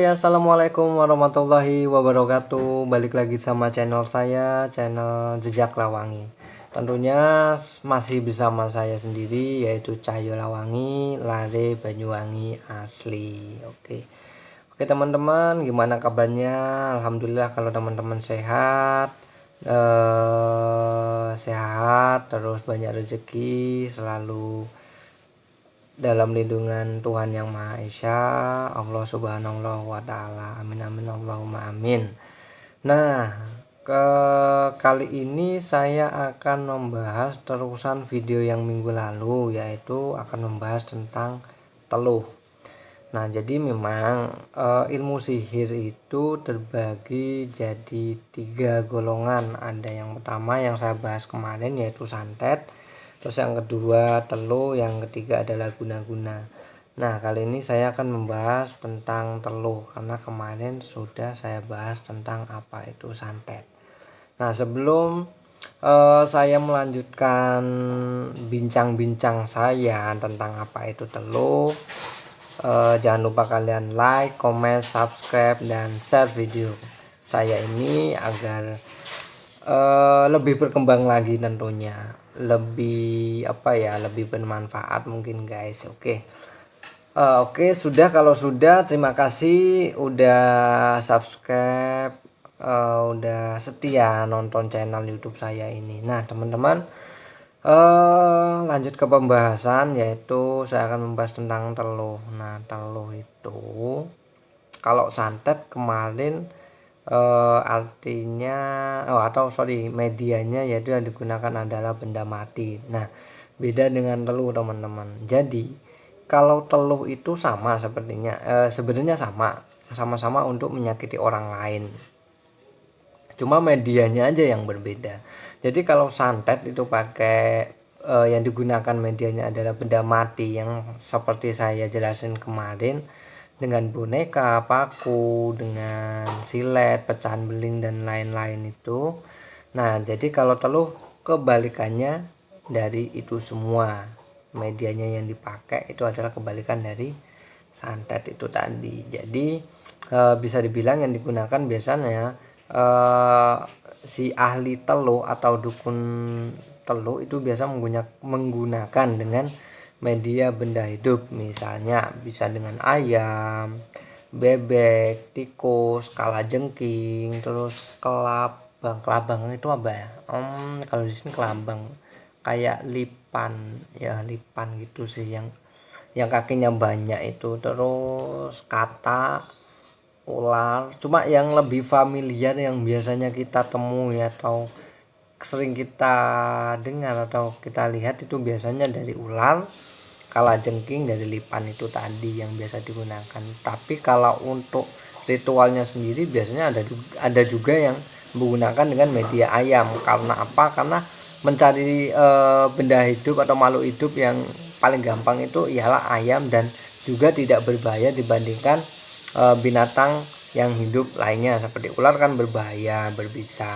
Oke, assalamualaikum warahmatullahi wabarakatuh. Balik lagi sama channel saya, channel Jejak Lawangi. Tentunya masih bersama saya sendiri, yaitu Cahyo Lawangi, Lare Banyuwangi asli. Oke teman-teman, gimana kabarnya? Alhamdulillah kalau teman-teman sehat, sehat, terus banyak rezeki, selalu dalam lindungan Tuhan Yang Maha Esa, Allah Subhanahu wa Ta'ala. Amin amin Allahumma amin. Nah, kali ini saya akan membahas terusan video yang minggu lalu, yaitu akan membahas tentang teluh. Nah, jadi memang ilmu sihir itu terbagi jadi 3 golongan. Ada yang pertama yang saya bahas kemarin, yaitu santet. Terus yang kedua teluh, yang ketiga adalah guna-guna. Nah, kali ini saya akan membahas tentang teluh karena kemarin sudah saya bahas tentang apa itu santet. Nah, sebelum saya melanjutkan bincang-bincang saya tentang apa itu teluh, jangan lupa kalian like, comment, subscribe, dan share video saya ini agar lebih berkembang lagi, tentunya lebih lebih bermanfaat mungkin guys. Oke, sudah. Kalau sudah, terima kasih udah subscribe, udah setia nonton channel YouTube saya ini. Nah teman-teman, lanjut ke pembahasan, yaitu saya akan membahas tentang teluh. Nah, teluh itu kalau santet kemarin artinya medianya yaitu yang digunakan adalah benda mati. Nah, beda dengan teluh teman-teman. Jadi kalau teluh itu sama sepertinya, sebenarnya sama-sama untuk menyakiti orang lain, cuma medianya aja yang berbeda. Jadi kalau santet itu pakai yang digunakan medianya adalah benda mati yang seperti saya jelasin kemarin, dengan boneka, paku, dengan silet, pecahan beling, dan lain-lain itu. Nah, jadi kalau teluh kebalikannya dari itu semua. Medianya yang dipakai itu adalah kebalikan dari santet itu tadi. Jadi bisa dibilang yang digunakan biasanya si ahli teluh atau dukun teluh itu biasa menggunakan dengan media benda hidup, misalnya bisa dengan ayam, bebek, tikus, kalajengking, terus kelabang itu apa ya? Kalau di sini kelabang kayak lipan gitu sih, yang kakinya banyak itu, terus kata, ular. Cuma yang lebih familiar yang biasanya kita temui atau sering kita dengar atau kita lihat itu biasanya dari ular, kalajengking, dari lipan itu tadi yang biasa digunakan. Tapi kalau untuk ritualnya sendiri biasanya ada juga yang menggunakan dengan media ayam. Karena apa? Karena mencari benda hidup atau makhluk hidup yang paling gampang itu ialah ayam, dan juga tidak berbahaya dibandingkan binatang yang hidup lainnya. Seperti ular kan berbahaya, berbisa.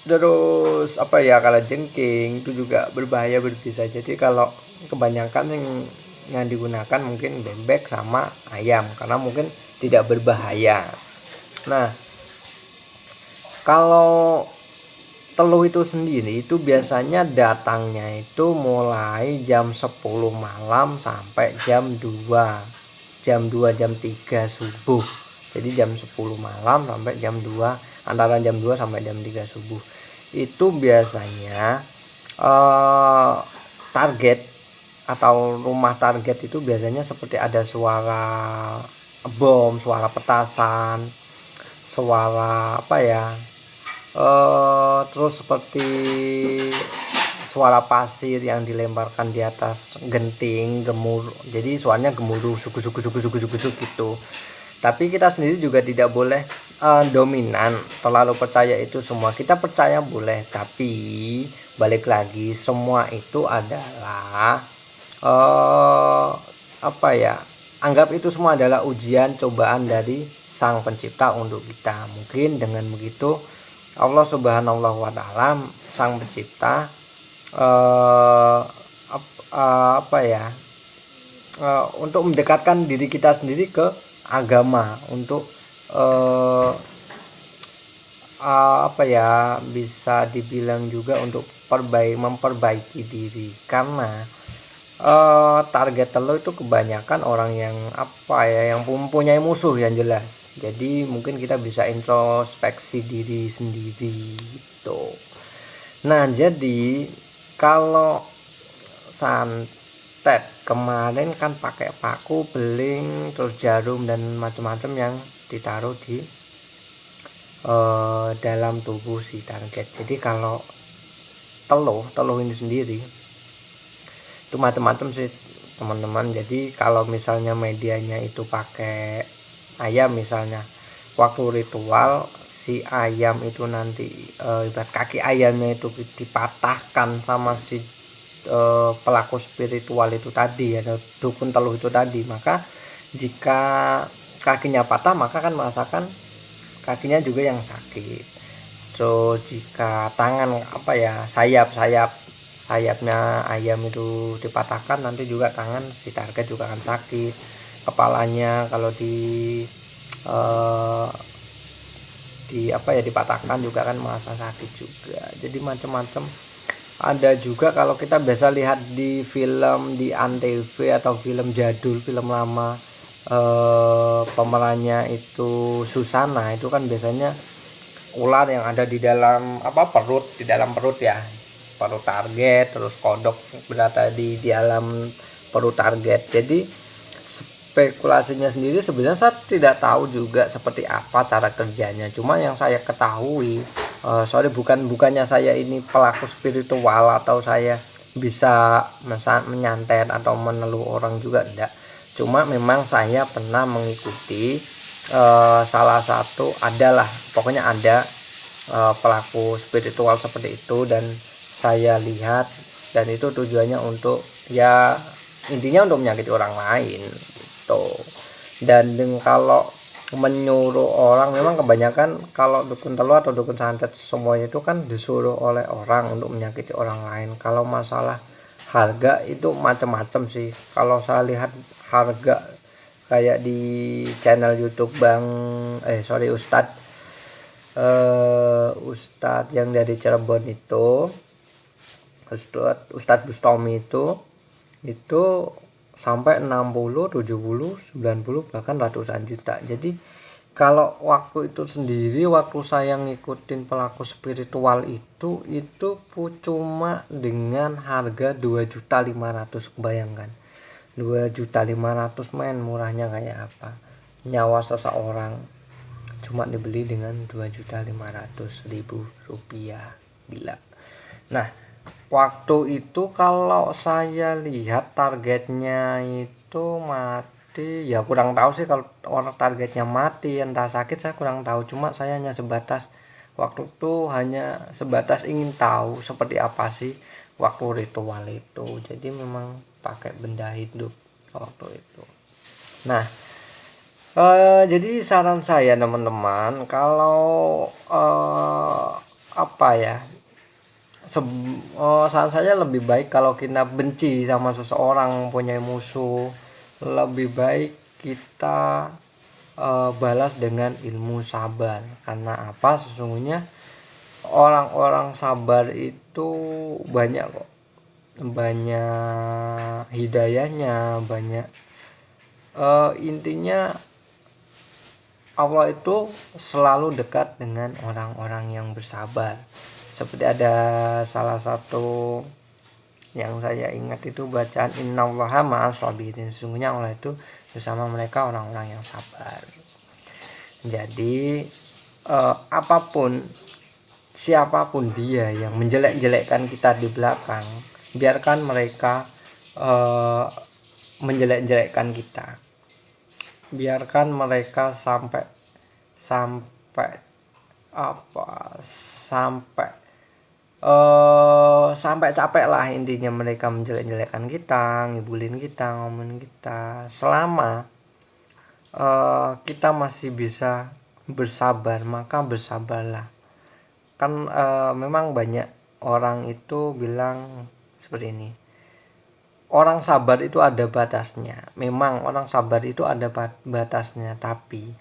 Terus kalajengking itu juga berbahaya, berbisa. Jadi kalau kebanyakan yang digunakan mungkin bebek sama ayam karena mungkin tidak berbahaya. Nah, kalau teluh itu sendiri itu biasanya datangnya itu mulai jam 10 malam sampai jam 2, jam 3 subuh. Jadi jam 10 malam sampai jam 2, antara jam 2 sampai jam 3 subuh. Itu biasanya target atau rumah target itu biasanya seperti ada suara bom, suara petasan, suara terus seperti suara pasir yang dilemparkan di atas genting, gemuruh. Jadi suaranya gemuruh, suku gitu. Tapi kita sendiri juga tidak boleh dominan terlalu percaya itu semua. Kita percaya boleh, tapi balik lagi semua itu adalah anggap itu semua adalah ujian, cobaan dari Sang Pencipta untuk kita. Mungkin dengan begitu Allah Subhanahu wa Ta'ala, Sang Pencipta, untuk mendekatkan diri kita sendiri ke agama untuk apa ya, bisa dibilang juga untuk memperbaiki diri, karena target lo itu kebanyakan orang yang apa ya, yang mempunyai musuh yang jelas. Jadi mungkin kita bisa introspeksi diri sendiri gitu. Nah, jadi kalau santet kemarin kan pakai paku, beling, terus jarum dan macam-macam yang ditaruh di dalam tubuh si target. Jadi kalau teluh ini sendiri itu macam-macam sih teman-teman. Jadi kalau misalnya medianya itu pakai ayam misalnya, waktu ritual si ayam itu nanti ibarat kaki ayamnya itu dipatahkan sama si pelaku spiritual itu tadi, ada dukun teluh itu tadi, maka jika kakinya patah maka kan merasakan kakinya juga yang sakit. So jika tangan apa ya, sayapnya ayam itu dipatahkan, nanti juga tangan si target juga akan sakit. Kepalanya kalau apa ya, dipatahkan juga kan merasa sakit juga. Jadi macam-macam. Ada juga kalau kita biasa lihat di film di Antv atau film jadul, film lama, pemerannya itu Susana, itu kan biasanya ular yang ada di dalam di dalam perut ya, perut target, terus kodok berada di dalam perut target. Jadi spekulasinya sendiri sebenarnya saya tidak tahu juga seperti apa cara kerjanya. Cuma yang saya ketahui, bukannya saya ini pelaku spiritual atau saya bisa menyantet atau meneluh orang juga, enggak. Cuma memang saya pernah mengikuti salah satu, pokoknya ada pelaku spiritual seperti itu, dan saya lihat, dan itu tujuannya untuk ya intinya untuk menyakiti orang lain gitu. Dan kalau menyuruh orang, memang kebanyakan kalau dukun teluh atau dukun santet semuanya itu kan disuruh oleh orang untuk menyakiti orang lain. Kalau masalah harga itu macam-macam sih. Kalau saya lihat harga kayak di channel YouTube Ustadz yang dari Cirebon itu, Ustadz Bustami itu sampai 60, 70, 90 bahkan ratusan juta. Jadi kalau waktu itu sendiri, waktu saya ngikutin pelaku spiritual itu cuma dengan harga 2.500.000, bayangkan 2.500.000, main murahnya kayak apa. Nyawa seseorang cuma dibeli dengan 2.500.000 rupiah, gila. Nah, waktu itu kalau saya lihat targetnya itu mati, ya kurang tahu sih kalau orang targetnya mati entah sakit, saya kurang tahu. Cuma saya hanya sebatas waktu itu ingin tahu seperti apa sih waktu ritual itu. Jadi memang pakai benda hidup waktu itu. Nah, jadi saran saya teman-teman, kalau saran saya lebih baik kalau kita benci sama seseorang, punya musuh, lebih baik kita balas dengan ilmu sabar. Karena apa? Sesungguhnya orang-orang sabar itu banyak kok, banyak hidayahnya, banyak intinya Allah itu selalu dekat dengan orang-orang yang bersabar. Seperti ada salah satu yang saya ingat itu bacaan innallaha ma'as sabirin, sesungguhnya Allah itu bersama mereka orang-orang yang sabar. Jadi siapapun dia yang menjelek-jelekkan kita di belakang, biarkan mereka menjelek-jelekkan kita, biarkan mereka sampai capek lah, intinya mereka menjelek-jelekkan kita, ngibulin kita, ngomongin kita. Selama kita masih bisa bersabar, maka bersabarlah. Kan memang banyak orang itu bilang seperti ini, orang sabar itu ada batasnya. Memang orang sabar itu ada batasnya, tapi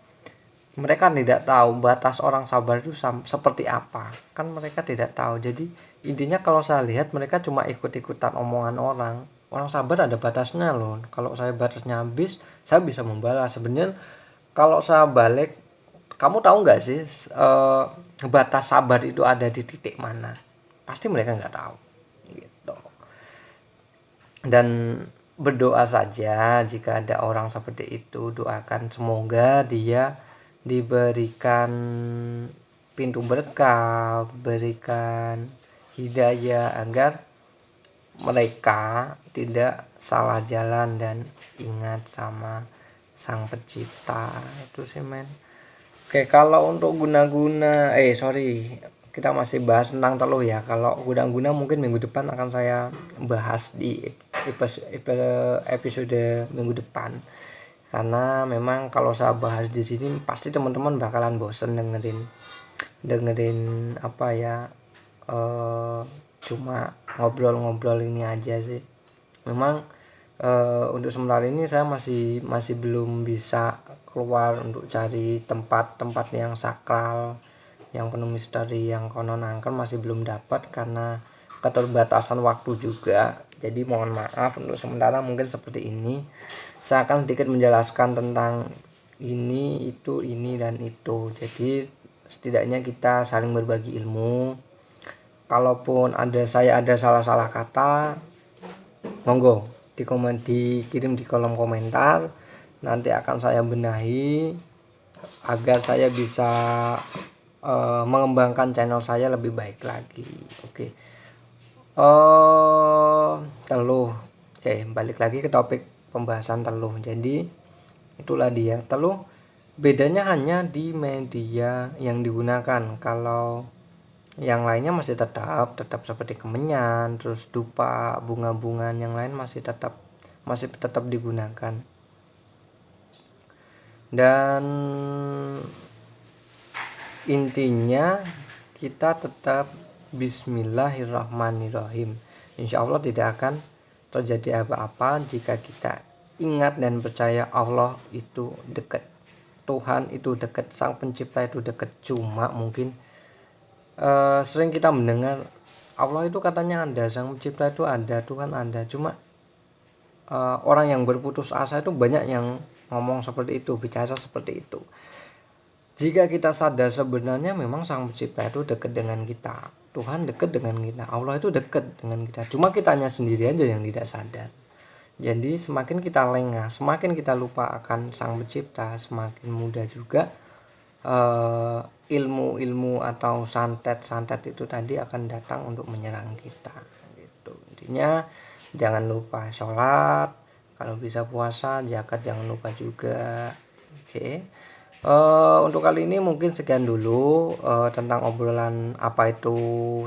mereka tidak tahu batas orang sabar itu seperti apa. Kan mereka tidak tahu. Jadi intinya kalau saya lihat mereka cuma ikut-ikutan omongan orang. Orang sabar ada batasnya loh. Kalau saya batasnya habis, saya bisa membalas. Sebenarnya kalau saya balik, kamu tahu nggak sih batas sabar itu ada di titik mana? Pasti mereka nggak tahu. Gitu. Dan berdoa saja jika ada orang seperti itu, doakan semoga dia diberikan pintu berkah, berikan hidayah agar mereka tidak salah jalan dan ingat sama sang pencipta. Itu sih men. Oke, kalau untuk guna-guna kita masih bahas tentang teluh ya. Kalau guna-guna mungkin minggu depan akan saya bahas di episode minggu depan. Karena memang kalau saya bahas di sini pasti teman-teman bakalan bosen dengerin apa ya, cuma ngobrol-ngobrol ini aja sih. Memang untuk sementara ini saya masih belum bisa keluar untuk cari tempat-tempat yang sakral, yang penuh misteri, yang konon angker masih belum dapat karena keterbatasan waktu juga. Jadi mohon maaf untuk sementara mungkin seperti ini. Saya akan sedikit menjelaskan tentang ini, itu, ini, dan itu. Jadi setidaknya kita saling berbagi ilmu. Kalaupun saya ada salah-salah kata, monggo dikirim di kolom komentar. Nanti akan saya benahi agar saya bisa mengembangkan channel saya lebih baik lagi. Oke. Teluh. Oke, balik lagi ke topik pembahasan teluh. Jadi itulah dia teluh. Bedanya hanya di media yang digunakan. Kalau yang lainnya masih tetap seperti kemenyan, terus dupa, bunga-bungaan yang lain masih tetap digunakan. Dan intinya kita tetap bismillahirrahmanirrahim. Insya Allah tidak akan terjadi apa-apa jika kita ingat dan percaya Allah itu dekat, Tuhan itu dekat, Sang Pencipta itu dekat. Cuma mungkin sering kita mendengar Allah itu katanya ada, Sang Pencipta itu ada, Tuhan ada. Cuma orang yang berputus asa itu banyak yang ngomong seperti itu, bicara seperti itu. Jika kita sadar sebenarnya memang Sang Pencipta itu dekat dengan kita, Tuhan dekat dengan kita, Allah itu dekat dengan kita. Cuma kitanya sendiri aja yang tidak sadar. Jadi semakin kita lengah, semakin kita lupa akan Sang Pencipta, semakin mudah juga ilmu-ilmu atau santet itu tadi akan datang untuk menyerang kita. Gitu. Intinya jangan lupa sholat, kalau bisa puasa, zakat jangan lupa juga. Oke. Untuk kali ini mungkin sekian dulu tentang obrolan apa itu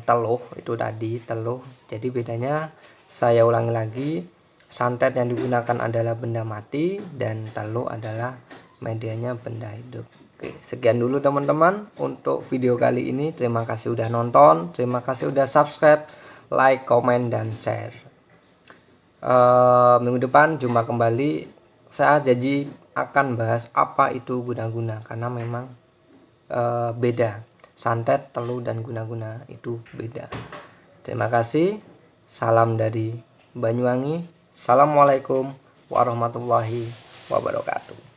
teluh. Itu tadi teluh. Jadi bedanya saya ulangi lagi, santet yang digunakan adalah benda mati dan teluh adalah medianya benda hidup. Oke, sekian dulu teman-teman untuk video kali ini. Terima kasih udah nonton, terima kasih udah subscribe, like, komen, dan share. Minggu depan jumpa kembali. Saya janji akan bahas apa itu guna-guna, karena memang beda. Santet, teluh, dan guna-guna itu beda. Terima kasih. Salam dari Banyuwangi. Assalamualaikum warahmatullahi wabarakatuh.